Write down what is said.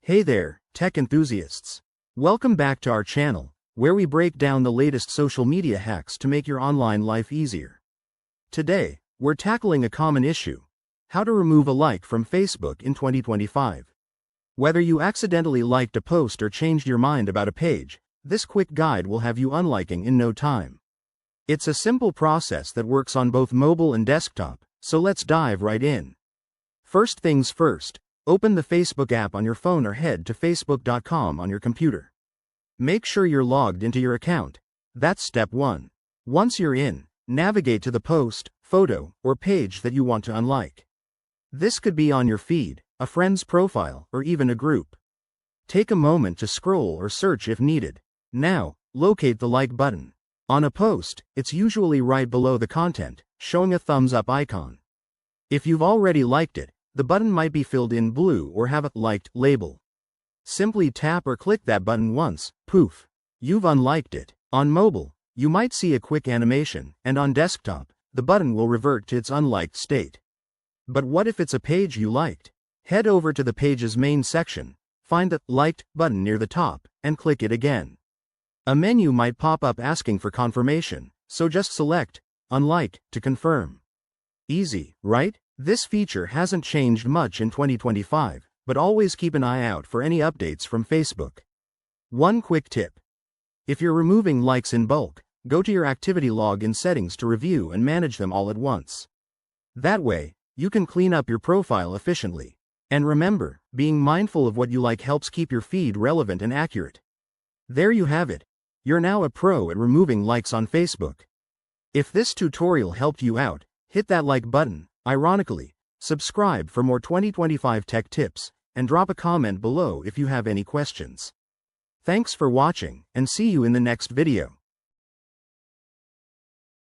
Hey there, tech enthusiasts. Welcome back to our channel, where we break down the latest social media hacks to make your online life easier. Today, we're tackling a common issue: how to remove a like from Facebook in 2025. Whether you accidentally liked a post or changed your mind about a page, this quick guide will have you unliking in no time. It's a simple process that works on both mobile and desktop, so let's dive right in. First things first, open the Facebook app on your phone or head to facebook.com on your computer. Make sure you're logged into your account. That's step 1. Once you're in, navigate to the post, photo, or page that you want to unlike. This could be on your feed, a friend's profile, or even a group. Take a moment to scroll or search if needed. Now, locate the like button. On a post, it's usually right below the content, showing a thumbs up icon. If you've already liked it, the button might be filled in blue or have a liked label. Simply tap or click that button once, poof, you've unliked it. On mobile, you might see a quick animation, and on desktop, the button will revert to its unliked state. But what if it's a page you liked? Head over to the page's main section, find the liked button near the top, and click it again. A menu might pop up asking for confirmation, so just select unlike to confirm. Easy, right? This feature hasn't changed much in 2025, but always keep an eye out for any updates from Facebook. One quick tip: if you're removing likes in bulk, go to your activity log in settings to review and manage them all at once. That way, you can clean up your profile efficiently. And remember, being mindful of what you like helps keep your feed relevant and accurate. There you have it. You're now a pro at removing likes on Facebook. If this tutorial helped you out, hit that like button. Ironically, subscribe for more 2025 tech tips, and drop a comment below if you have any questions. Thanks for watching, and see you in the next video.